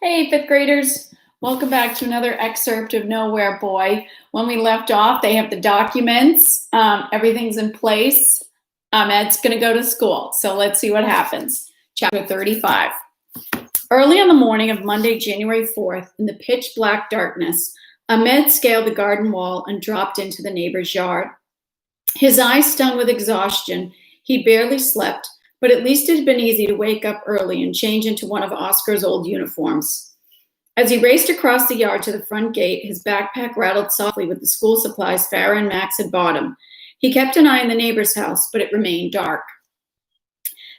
Hey, fifth graders. Welcome back to another excerpt of Nowhere Boy. When we left off, they have the documents. Everything's in place. Ed's going to go to school. So let's see what happens. Chapter 35. Early on the morning of Monday, January 4th, in the pitch black darkness, Ahmed scaled the garden wall and dropped into the neighbor's yard. His eyes stung with exhaustion. He barely slept, but at least it had been easy to wake up early and change into one of Oscar's old uniforms. As he raced across the yard to the front gate, his backpack rattled softly with the school supplies Farah and Max had bought him. He kept an eye on the neighbor's house, but it remained dark.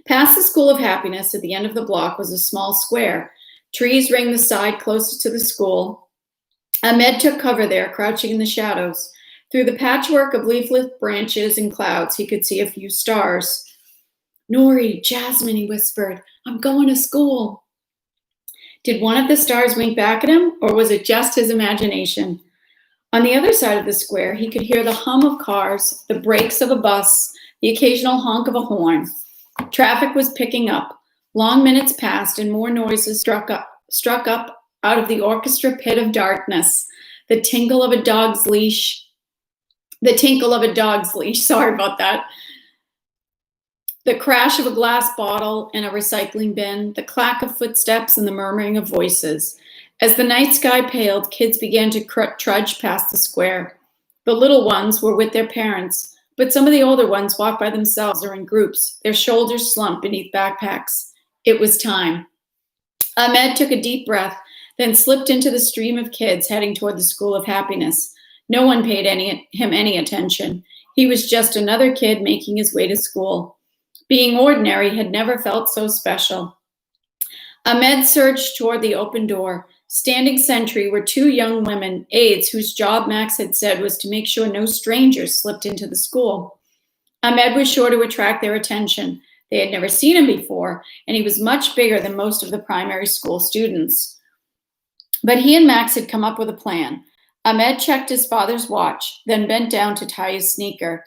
Past the School of Happiness at the end of the block was a small square. Trees ringed the side closest to the school. Ahmed took cover there, crouching in the shadows. Through the patchwork of leaflet branches and clouds, he could see a few stars. "Nori, Jasmine," he whispered, "I'm going to school." Did one of the stars wink back at him, or was it just his imagination? On the other side of the square, he could hear the hum of cars, the brakes of a bus, the occasional honk of a horn. Traffic was picking up. Long minutes passed, and more noises struck up out of the orchestra pit of darkness. The tinkle of a dog's leash. Sorry about that. The crash of a glass bottle in a recycling bin, the clack of footsteps and the murmuring of voices. As the night sky paled, kids began to trudge past the square. The little ones were with their parents, but some of the older ones walked by themselves or in groups, their shoulders slumped beneath backpacks. It was time. Ahmed took a deep breath, then slipped into the stream of kids heading toward the School of Happiness. No one paid him any attention. He was just another kid making his way to school. Being ordinary had never felt so special. Ahmed surged toward the open door. Standing sentry were two young women, aides, whose job Max had said was to make sure no strangers slipped into the school. Ahmed was sure to attract their attention. They had never seen him before, and he was much bigger than most of the primary school students. But he and Max had come up with a plan. Ahmed checked his father's watch, then bent down to tie his sneaker.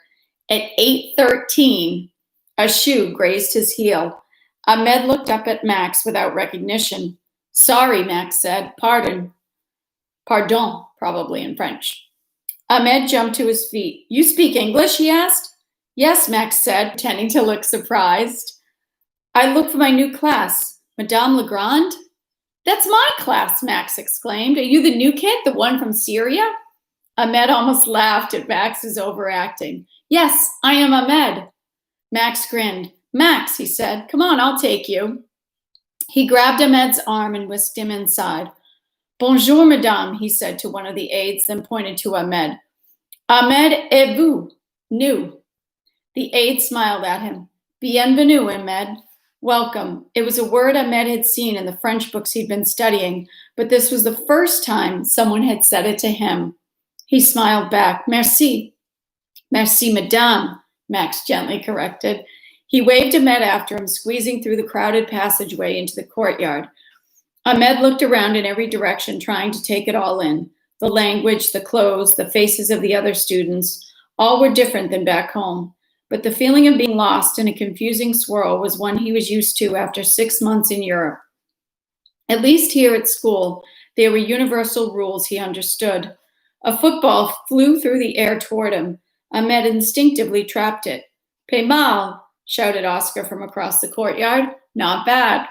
At 8:13, a shoe grazed his heel. Ahmed looked up at Max without recognition. "Sorry," Max said. Pardon, probably in French. Ahmed jumped to his feet. "You speak English?" he asked. "Yes," Max said, pretending to look surprised. "I look for my new class. Madame Legrand?" "That's my class," Max exclaimed. "Are you the new kid, the one from Syria?" Ahmed almost laughed at Max's overacting. "Yes, I am Ahmed." Max grinned. "Max," he said, "come on, I'll take you." He grabbed Ahmed's arm and whisked him inside. "Bonjour, madame," he said to one of the aides, then pointed to Ahmed. "Ahmed et vous? New." The aide smiled at him. "Bienvenue, Ahmed." Welcome. It was a word Ahmed had seen in the French books he'd been studying, but this was the first time someone had said it to him. He smiled back. "Merci." "Merci, madame," Max gently corrected. He waved Ahmed after him, squeezing through the crowded passageway into the courtyard. Ahmed looked around in every direction, trying to take it all in. The language, the clothes, the faces of the other students, all were different than back home. But the feeling of being lost in a confusing swirl was one he was used to after 6 months in Europe. At least here at school, there were universal rules he understood. A football flew through the air toward him. Ahmed instinctively trapped it. "Pas mal," shouted Oscar from across the courtyard. "Not bad."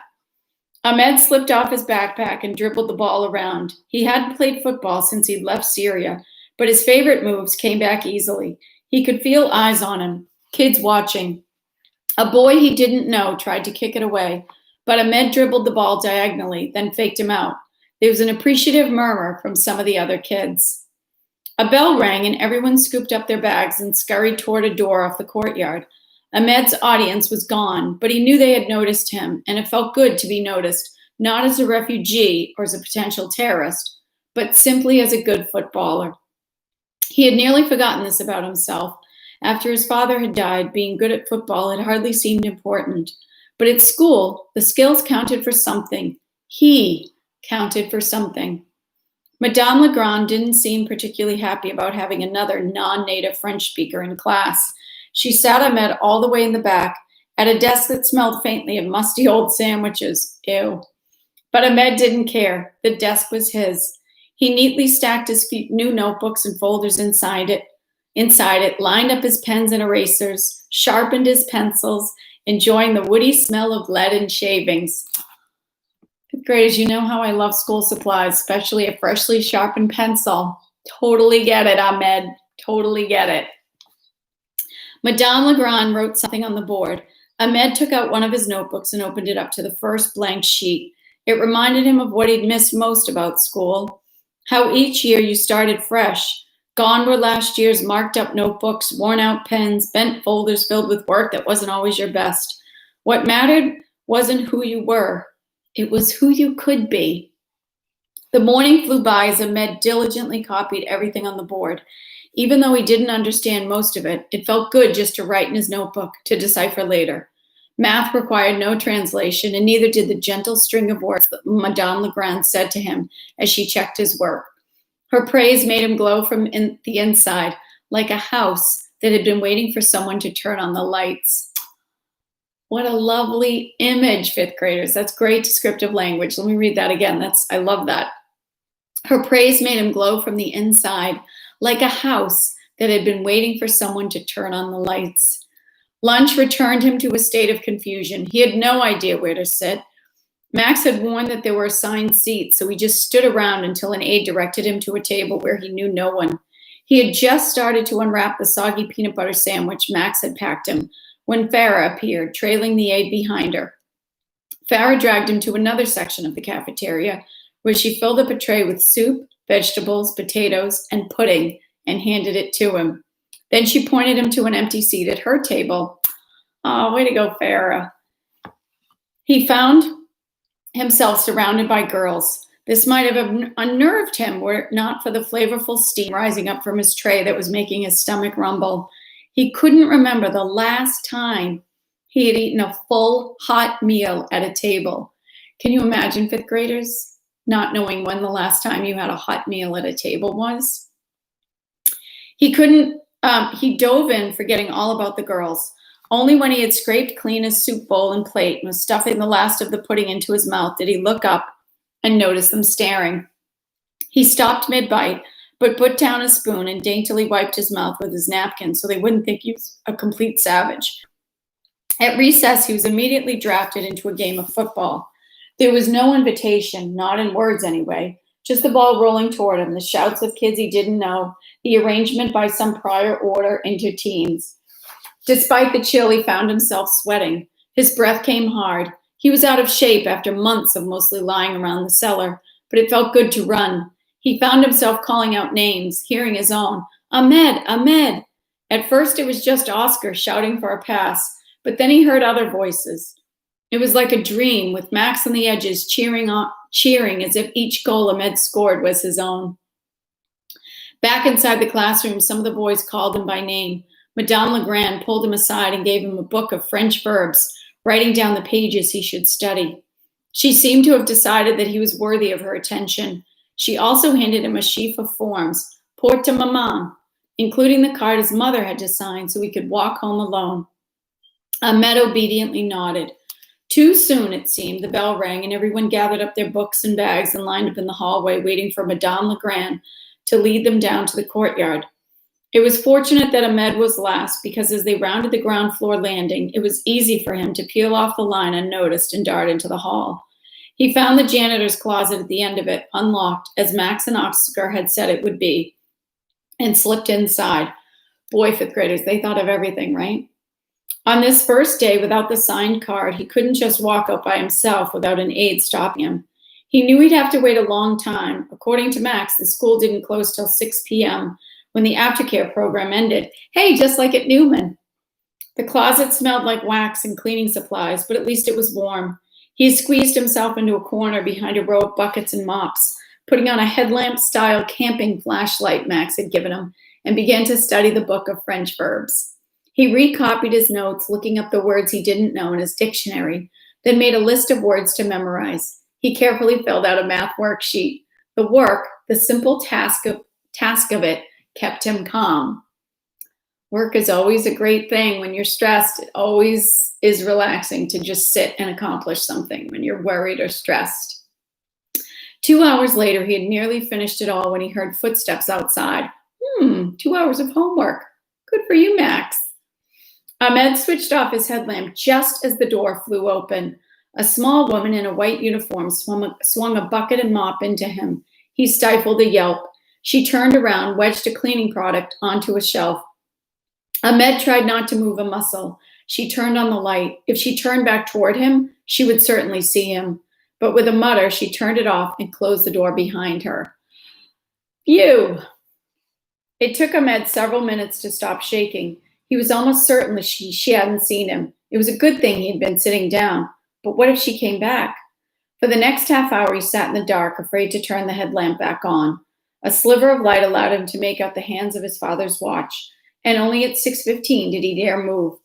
Ahmed slipped off his backpack and dribbled the ball around. He hadn't played football since he'd left Syria, but his favorite moves came back easily. He could feel eyes on him, kids watching. A boy he didn't know tried to kick it away, but Ahmed dribbled the ball diagonally, then faked him out. There was an appreciative murmur from some of the other kids. A bell rang and everyone scooped up their bags and scurried toward a door off the courtyard. Ahmed's audience was gone, but he knew they had noticed him, and it felt good to be noticed, not as a refugee or as a potential terrorist, but simply as a good footballer. He had nearly forgotten this about himself. After his father had died, being good at football had hardly seemed important. But at school, the skills counted for something. He counted for something. Madame Legrand didn't seem particularly happy about having another non-native French speaker in class. She sat Ahmed all the way in the back, at a desk that smelled faintly of musty old sandwiches. Ew. But Ahmed didn't care. The desk was his. He neatly stacked his new notebooks and folders inside it, lined up his pens and erasers, sharpened his pencils, enjoying the woody smell of lead and shavings. Fifth graders, you know how I love school supplies, especially a freshly sharpened pencil. Totally get it, Ahmed. Totally get it. Madame Legrand wrote something on the board. Ahmed took out one of his notebooks and opened it up to the first blank sheet. It reminded him of what he'd missed most about school. How each year you started fresh. Gone were last year's marked up notebooks, worn out pens, bent folders filled with work that wasn't always your best. What mattered wasn't who you were. It was who you could be. The morning flew by as Ahmed diligently copied everything on the board. Even though he didn't understand most of it, it felt good just to write in his notebook to decipher later. Math required no translation, and neither did the gentle string of words that Madame Legrand said to him as she checked his work. Her praise made him glow from the inside, like a house that had been waiting for someone to turn on the lights. What a lovely image, fifth graders. That's great descriptive language. Let me read that again. I love that. Her praise made him glow from the inside, like a house that had been waiting for someone to turn on the lights. Lunch returned him to a state of confusion. He had no idea where to sit. Max had warned that there were assigned seats, so he just stood around until an aide directed him to a table where he knew no one. He had just started to unwrap the soggy peanut butter sandwich Max had packed him when Farah appeared, trailing the aide behind her. Farah dragged him to another section of the cafeteria, where she filled up a tray with soup, vegetables, potatoes, and pudding and handed it to him. Then she pointed him to an empty seat at her table. Oh, way to go, Farah. He found himself surrounded by girls. This might have unnerved him were it not for the flavorful steam rising up from his tray that was making his stomach rumble. He couldn't remember the last time he had eaten a full, hot meal at a table. Can you imagine, fifth graders, not knowing when the last time you had a hot meal at a table was? He dove in, forgetting all about the girls. Only when he had scraped clean his soup bowl and plate and was stuffing the last of the pudding into his mouth did he look up and notice them staring. He stopped mid-bite, but put down his spoon and daintily wiped his mouth with his napkin so they wouldn't think he was a complete savage. At recess, he was immediately drafted into a game of football. There was no invitation, not in words anyway, just the ball rolling toward him, the shouts of kids he didn't know, the arrangement by some prior order into teams. Despite the chill, he found himself sweating. His breath came hard. He was out of shape after months of mostly lying around the cellar, but it felt good to run. He found himself calling out names, hearing his own. Ahmed, Ahmed. At first it was just Oscar shouting for a pass, but then he heard other voices. It was like a dream, with Max on the edges cheering as if each goal Ahmed scored was his own. Back inside the classroom, some of the boys called him by name. Madame Legrand pulled him aside and gave him a book of French verbs, writing down the pages he should study. She seemed to have decided that he was worthy of her attention. She also handed him a sheaf of forms, pour to maman, including the card his mother had to sign so he could walk home alone. Ahmed obediently nodded. Too soon, it seemed, the bell rang and everyone gathered up their books and bags and lined up in the hallway waiting for Madame Legrand to lead them down to the courtyard. It was fortunate that Ahmed was last because as they rounded the ground floor landing, it was easy for him to peel off the line unnoticed and dart into the hall. He found the janitor's closet at the end of it, unlocked, as Max and Oscar had said it would be, and slipped inside. Boy, fifth graders, they thought of everything, right? On this first day, without the signed card, he couldn't just walk out by himself without an aide stopping him. He knew he'd have to wait a long time. According to Max, the school didn't close till 6 p.m., when the aftercare program ended. Hey, just like at Newman. The closet smelled like wax and cleaning supplies, but at least it was warm. He squeezed himself into a corner behind a row of buckets and mops, putting on a headlamp-style camping flashlight Max had given him, and began to study the book of French verbs. He recopied his notes, looking up the words he didn't know in his dictionary, then made a list of words to memorize. He carefully filled out a math worksheet. The work, the simple task of it, kept him calm. Work is always a great thing. When you're stressed, it always is relaxing to just sit and accomplish something when you're worried or stressed. 2 hours later, he had nearly finished it all when he heard footsteps outside. 2 hours of homework. Good for you, Max. Ahmed switched off his headlamp just as the door flew open. A small woman in a white uniform swung a bucket and mop into him. He stifled a yelp. She turned around, wedged a cleaning product onto a shelf. Ahmed tried not to move a muscle. She turned on the light. If she turned back toward him, she would certainly see him. But with a mutter, she turned it off and closed the door behind her. Phew! It took Ahmed several minutes to stop shaking. He was almost certain that she hadn't seen him. It was a good thing he had been sitting down. But what if she came back? For the next half hour, he sat in the dark, afraid to turn the headlamp back on. A sliver of light allowed him to make out the hands of his father's watch, and only at 6:15 did he dare move.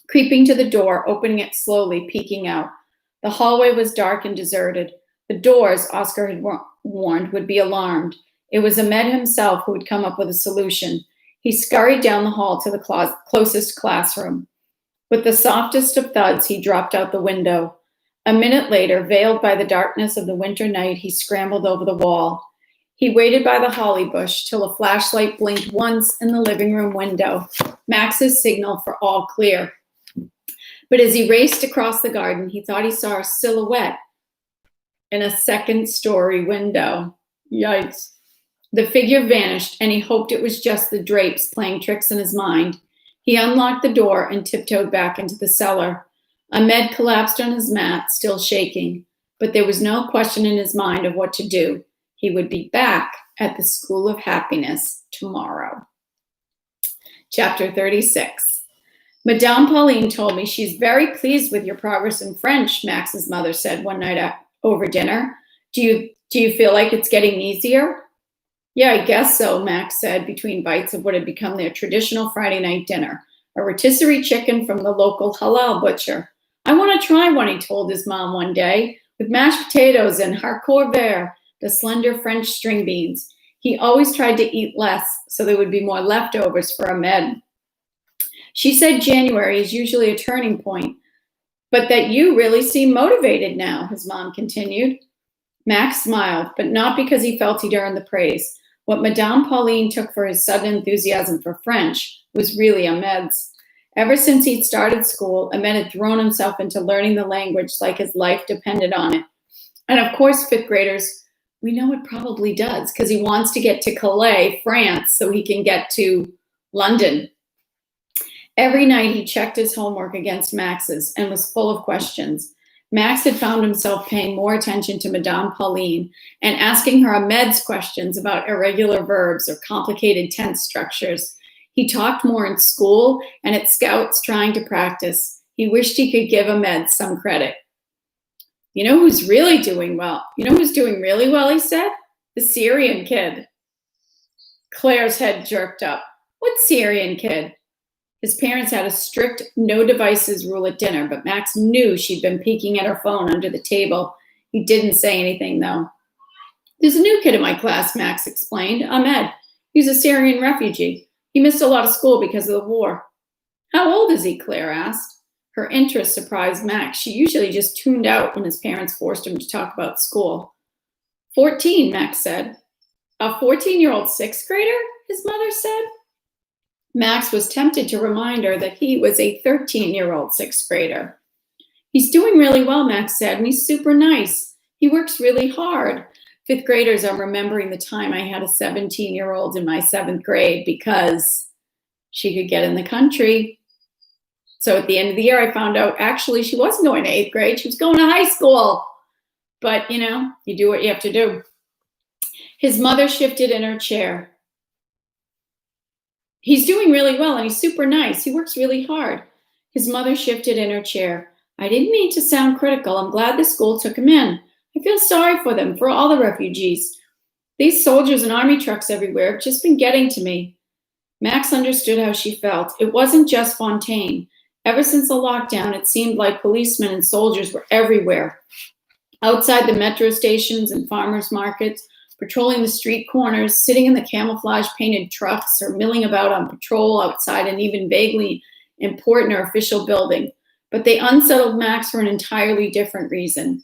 Creeping to the door, opening it slowly, peeking out. The hallway was dark and deserted. The doors, Oscar had warned, would be alarmed. It was Ahmed himself who had come up with a solution. He scurried down the hall to the closest classroom. With the softest of thuds, he dropped out the window. A minute later, veiled by the darkness of the winter night, he scrambled over the wall. He waited by the holly bush till a flashlight blinked once in the living room window, Max's signal for all clear. But as he raced across the garden, he thought he saw a silhouette in a second-story window. Yikes. The figure vanished, and he hoped it was just the drapes playing tricks in his mind. He unlocked the door and tiptoed back into the cellar. Ahmed collapsed on his mat, still shaking, but there was no question in his mind of what to do. He would be back at the School of Happiness tomorrow. Chapter 36. Madame Pauline told me she's very pleased with your progress in French, Max's mother said one night over dinner. Do you feel like it's getting easier? Yeah, I guess so, Max said between bites of what had become their traditional Friday night dinner, a rotisserie chicken from the local halal butcher. I want to try one, he told his mom one day, with mashed potatoes and harcourt vert, the slender French string beans. He always tried to eat less so there would be more leftovers for Ahmed. She said January is usually a turning point, but that you really seem motivated now, his mom continued. Max smiled, but not because he felt he'd earned the praise. What Madame Pauline took for his sudden enthusiasm for French was really Ahmed's. Ever since he'd started school, Ahmed had thrown himself into learning the language like his life depended on it. And of course, fifth graders, we know it probably does, because he wants to get to Calais, France, so he can get to London. Every night he checked his homework against Max's and was full of questions. Max had found himself paying more attention to Madame Pauline and asking her Ahmed's questions about irregular verbs or complicated tense structures. He talked more in school and at scouts trying to practice. He wished he could give Ahmed some credit. You know who's really doing well? You know who's doing really well, he said? The Syrian kid. Claire's head jerked up. What Syrian kid? His parents had a strict no devices rule at dinner, but Max knew she'd been peeking at her phone under the table. He didn't say anything, though. There's a new kid in my class, Max explained. Ahmed. He's a Syrian refugee. He missed a lot of school because of the war. How old is he? Claire asked. Her interest surprised Max. She usually just tuned out when his parents forced him to talk about school. 14, Max said. A 14-year-old sixth grader? His mother said. Max was tempted to remind her that he was a 13-year-old sixth grader. He's doing really well, Max said, and he's super nice. He works really hard. Fifth graders are remembering the time I had a 17-year-old in my seventh grade because she could get in the country. So at the end of the year, I found out actually she wasn't going to eighth grade. She was going to high school. But, you know, you do what you have to do. His mother shifted in her chair. He's doing really well and he's super nice. He works really hard. His mother shifted in her chair. I didn't mean to sound critical. I'm glad the school took him in. I feel sorry for them, for all the refugees. These soldiers and army trucks everywhere have just been getting to me. Max understood how she felt. It wasn't just Fontaine. Ever since the lockdown, it seemed like policemen and soldiers were everywhere. Outside the metro stations and farmers markets, patrolling the street corners, sitting in the camouflage-painted trucks, or milling about on patrol outside an even vaguely important or official building. But they unsettled Max for an entirely different reason.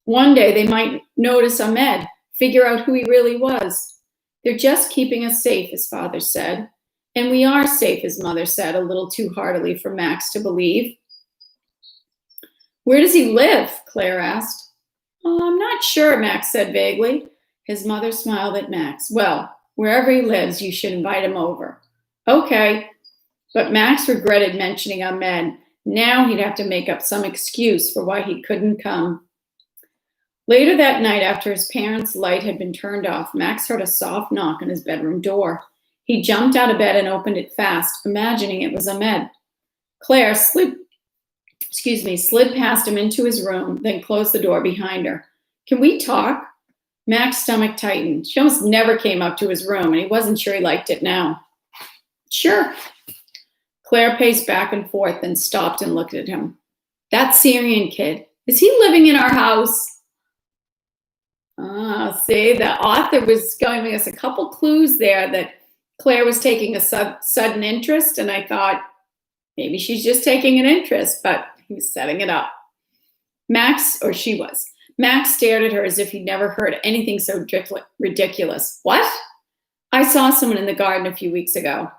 One day they might notice Ahmed, figure out who he really was. They're just keeping us safe, his father said. And we are safe, his mother said, a little too heartily for Max to believe. Where does he live? Claire asked. Oh, I'm not sure, Max said vaguely. His mother smiled at Max. Well, wherever he lives, you should invite him over. Okay. But Max regretted mentioning Ahmed. Now he'd have to make up some excuse for why he couldn't come. Later that night, after his parents' light had been turned off, Max heard a soft knock on his bedroom door. He jumped out of bed and opened it fast, imagining it was Ahmed. Claire slid past him into his room, then closed the door behind her. Can we talk? Max's stomach tightened. She almost never came up to his room, and he wasn't sure he liked it now. Sure. Claire paced back and forth, then stopped and looked at him. That Syrian kid, is he living in our house? See, the author was giving us a couple clues there that Claire was taking a sudden interest, and I thought maybe she's just taking an interest, but he was setting it up. Max stared at her as if he'd never heard anything so ridiculous. What? I saw someone in the garden a few weeks ago.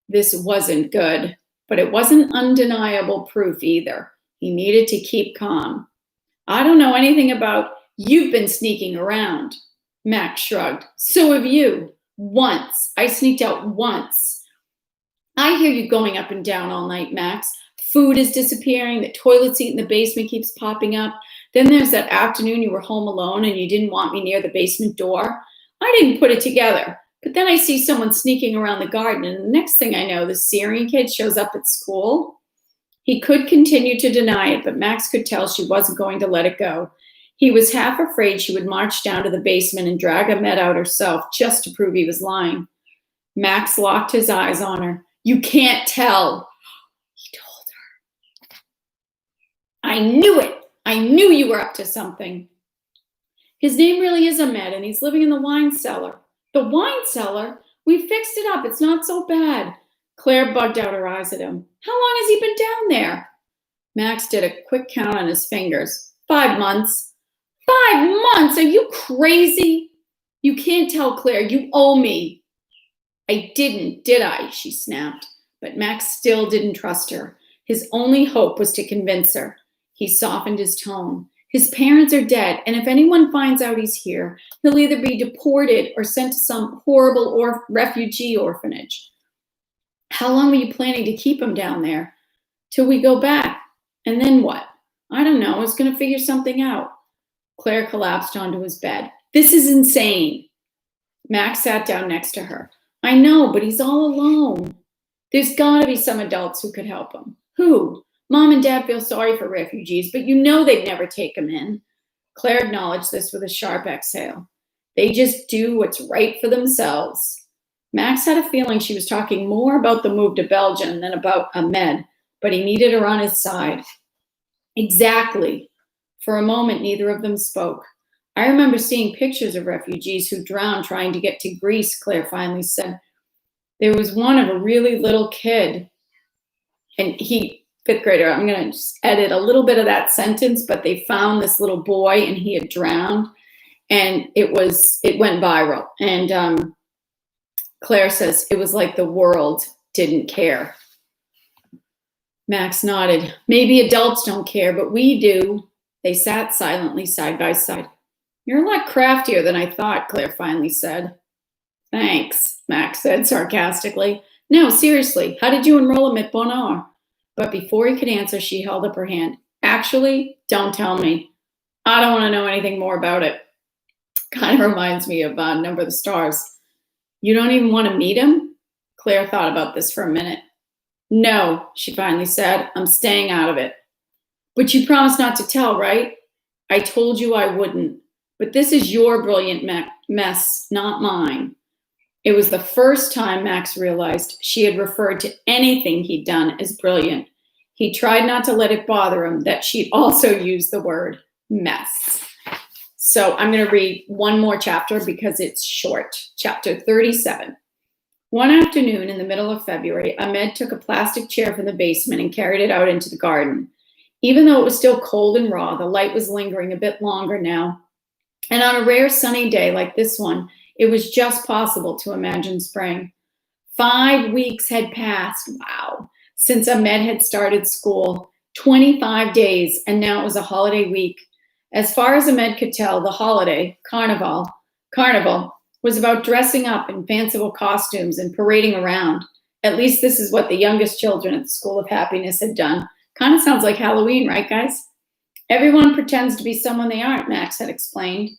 This wasn't good, but it wasn't undeniable proof either. He needed to keep calm. I don't know anything about you've been sneaking around. Max shrugged. So have you. Once. I sneaked out once. I hear you going up and down all night, Max. Food is disappearing. The toilet seat in the basement keeps popping up. Then there's that afternoon you were home alone and you didn't want me near the basement door. I didn't put it together. But then I see someone sneaking around the garden, and the next thing I know, the Syrian kid shows up at school. He could continue to deny it, but Max could tell she wasn't going to let it go. He was half afraid she would march down to the basement and drag Ahmed out herself just to prove he was lying. Max locked his eyes on her. You can't tell, he told her. I knew it. I knew you were up to something. His name really is Ahmed, and he's living in the wine cellar. The wine cellar? We fixed it up. It's not so bad. Claire bugged out her eyes at him. How long has he been down there? Max did a quick count on his fingers. 5 months. 5 months? Are you crazy? You can't tell Claire. You owe me. I didn't, did I? She snapped. But Max still didn't trust her. His only hope was to convince her. He softened his tone. His parents are dead, and if anyone finds out he's here, he'll either be deported or sent to some horrible refugee orphanage. How long were you planning to keep him down there? Till we go back. And then what? I don't know. I was going to figure something out. Claire collapsed onto his bed. This is insane. Max sat down next to her. I know, but he's all alone. There's got to be some adults who could help him. Who? Mom and Dad feel sorry for refugees, but you know they'd never take them in. Claire acknowledged this with a sharp exhale. They just do what's right for themselves. Max had a feeling she was talking more about the move to Belgium than about Ahmed, but he needed her on his side. Exactly. For a moment, neither of them spoke. I remember seeing pictures of refugees who drowned trying to get to Greece, Claire finally said. There was one of a really little kid, and fifth grader, I'm going to just edit a little bit of that sentence, but they found this little boy and he had drowned, and it went viral. And Claire says it was like the world didn't care. Max nodded. Maybe adults don't care, but we do. They sat silently side by side. You're a lot craftier than I thought, Claire finally said. Thanks, Max said sarcastically. No, seriously, how did you enroll him at Bonheur? But before he could answer, she held up her hand. Actually, don't tell me. I don't want to know anything more about it. Kind of reminds me of Number of the Stars. You don't even want to meet him? Claire thought about this for a minute. No, she finally said. I'm staying out of it. But you promised not to tell, right? I told you I wouldn't. But this is your brilliant mess, not mine. It was the first time Max realized she had referred to anything he'd done as brilliant. He tried not to let it bother him that she'd also used the word mess. So I'm going to read one more chapter because it's short. Chapter 37. One afternoon in the middle of February, Ahmed took a plastic chair from the basement and carried it out into the garden. Even though it was still cold and raw, the light was lingering a bit longer now. And on a rare sunny day like this one, it was just possible to imagine spring. 5 weeks had passed, wow, since Ahmed had started school. 25 days, and now it was a holiday week. As far as Ahmed could tell, the holiday, carnival, was about dressing up in fanciful costumes and parading around. At least this is what the youngest children at the School of Happiness had done. Kind of sounds like Halloween, right, guys? Everyone pretends to be someone they aren't, Max had explained.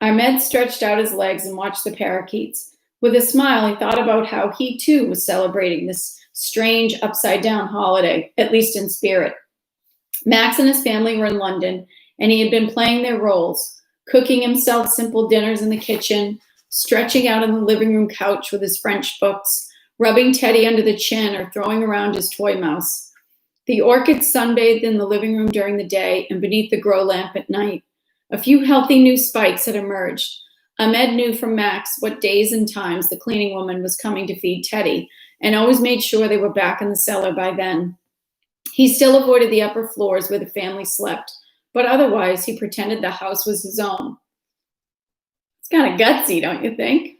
Ahmed stretched out his legs and watched the parakeets. With a smile, he thought about how he too was celebrating this strange upside-down holiday, at least in spirit. Max and his family were in London, and he had been playing their roles, cooking himself simple dinners in the kitchen, stretching out on the living room couch with his French books, rubbing Teddy under the chin or throwing around his toy mouse. The orchids sunbathed in the living room during the day and beneath the grow lamp at night. A few healthy new spikes had emerged. Ahmed knew from Max what days and times the cleaning woman was coming to feed Teddy, and always made sure they were back in the cellar by then. He still avoided the upper floors where the family slept, but otherwise he pretended the house was his own. It's kind of gutsy, don't you think?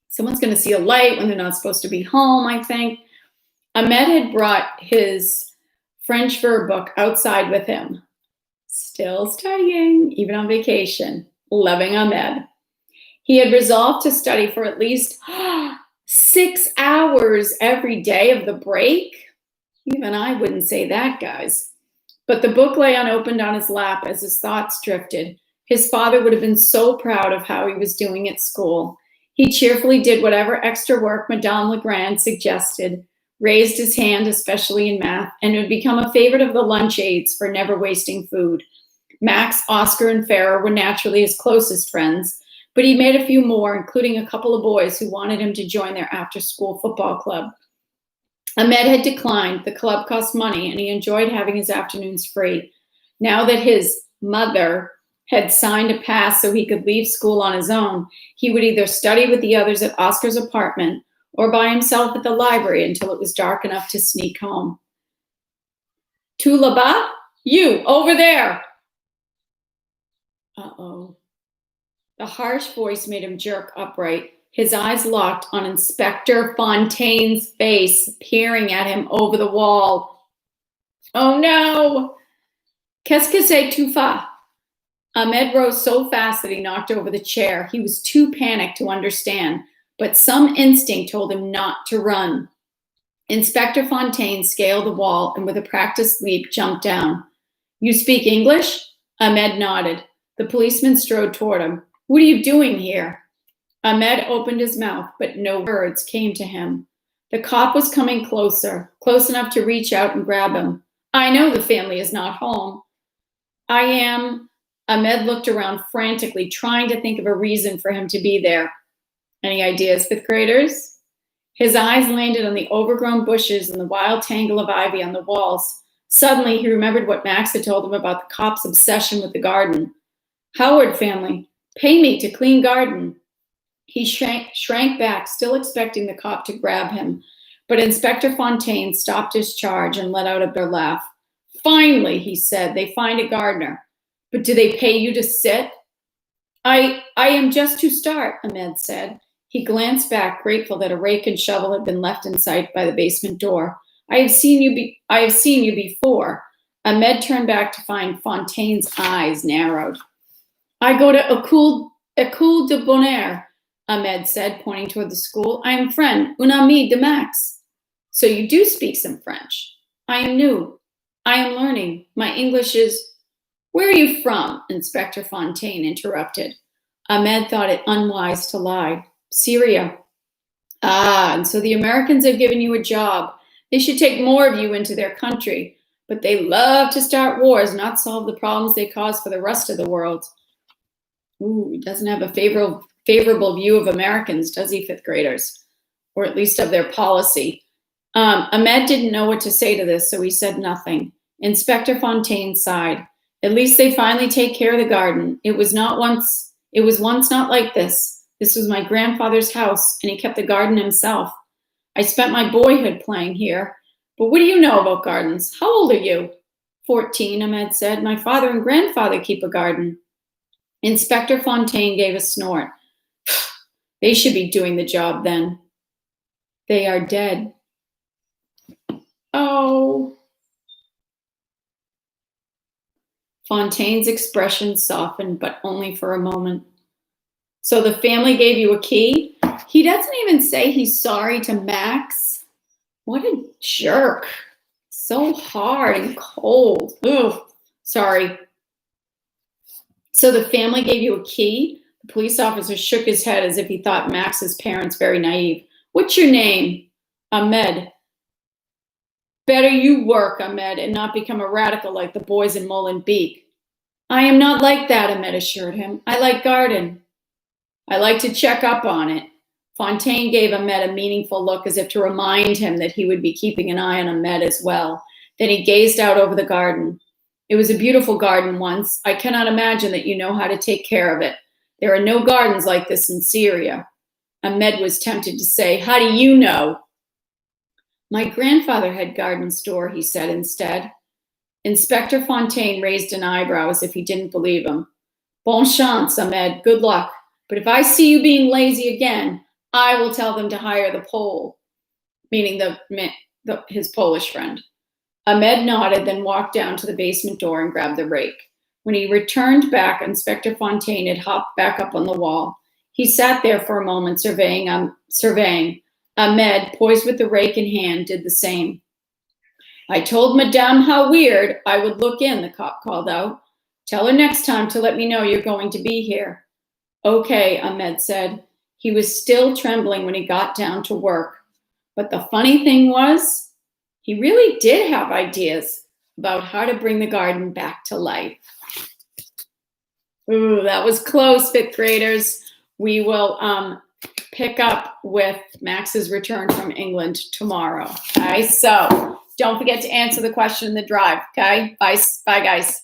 Someone's going to see a light when they're not supposed to be home, I think. Ahmed had brought his French verb book outside with him. Still studying, even on vacation. Loving Ahmed. He had resolved to study for at least 6 hours every day of the break. Even I wouldn't say that, guys. But the book lay unopened on his lap as his thoughts drifted. His father would have been so proud of how he was doing at school. He cheerfully did whatever extra work Madame Legrand suggested, raised his hand, especially in math, and had become a favorite of the lunch aides for never wasting food. Max, Oscar, and Farah were naturally his closest friends, but he made a few more, including a couple of boys who wanted him to join their after-school football club. Ahmed had declined. The club cost money, and he enjoyed having his afternoons free. Now that his mother had signed a pass so he could leave school on his own, he would either study with the others at Oscar's apartment or by himself at the library until it was dark enough to sneak home. "Tu là-bas? You, over there!" Uh-oh. The harsh voice made him jerk upright. His eyes locked on Inspector Fontaine's face, peering at him over the wall. "Oh no! Qu'est-ce que c'est tu fais?" Ahmed rose so fast that he knocked over the chair. He was too panicked to understand, but some instinct told him not to run. Inspector Fontaine scaled the wall and with a practiced leap jumped down. "You speak English?" Ahmed nodded. The policeman strode toward him. "What are you doing here?" Ahmed opened his mouth, but no words came to him. The cop was coming closer, close enough to reach out and grab him. "I know the family is not home." "I am." Ahmed looked around frantically, trying to think of a reason for him to be there. Any ideas, fifth graders? His eyes landed on the overgrown bushes and the wild tangle of ivy on the walls. Suddenly, he remembered what Max had told him about the cop's obsession with the garden. "Howard family, pay me to clean garden." He shrank back, still expecting the cop to grab him, but Inspector Fontaine stopped his charge and let out a bitter laugh. "Finally," he said, "they find a gardener. But do they pay you to sit?" I am just to start," Ahmed said. He glanced back, grateful that a rake and shovel had been left in sight by the basement door. I have seen you before." Ahmed turned back to find Fontaine's eyes narrowed. "I go to École de Bonheur," Ahmed said, pointing toward the school. "I am friend, un ami de Max." "So you do speak some French?" "I am new. I am learning. My English is—" "Where are you from?" Inspector Fontaine interrupted. Ahmed thought it unwise to lie. "Syria." "Ah, and so the Americans have given you a job. They should take more of you into their country. But they love to start wars, not solve the problems they cause for the rest of the world." Ooh, he doesn't have a favorable view of Americans, does he, fifth graders? Or at least of their policy. Ahmed didn't know what to say to this, so he said nothing. Inspector Fontaine sighed. "At least they finally take care of the garden. It was once not like this. This was my grandfather's house, and he kept the garden himself. I spent my boyhood playing here. But what do you know about gardens? How old are you?" 14, Ahmed said. My father and grandfather keep a garden. Inspector Fontaine gave a snort. They should be doing the job then. They are dead. Oh. Fontaine's expression softened, but only for a moment. So the family gave you a key? He doesn't even say he's sorry to Max. What a jerk. So hard and cold. Ugh. Sorry. So the family gave you a key? The police officer shook his head as if he thought Max's parents very naive. What's your name? Ahmed. Better you work, Ahmed, and not become a radical like the boys in Molenbeek. I am not like that, Ahmed assured him. I like garden. I like to check up on it. Fontaine gave Ahmed a meaningful look as if to remind him that he would be keeping an eye on Ahmed as well. Then he gazed out over the garden. It was a beautiful garden once. I cannot imagine that you know how to take care of it. There are no gardens like this in Syria. Ahmed was tempted to say, how do you know? My grandfather had garden store, he said instead. Inspector Fontaine raised an eyebrow as if he didn't believe him. Bon chance, Ahmed. Good luck. But if I see you being lazy again, I will tell them to hire the Pole, meaning his Polish friend. Ahmed nodded, then walked down to the basement door and grabbed the rake. When he returned back, Inspector Fontaine had hopped back up on the wall. He sat there for a moment, surveying. Ahmed, poised with the rake in hand, did the same. I told Madame how weird I would look in, the cop called out. Tell her next time to let me know you're going to be here. Okay, Ahmed said. He was still trembling when he got down to work. But the funny thing was, he really did have ideas about how to bring the garden back to life. Ooh, that was close, fifth graders. We will pick up with Max's return from England tomorrow. Okay, so don't forget to answer the question in the drive. Okay, bye guys.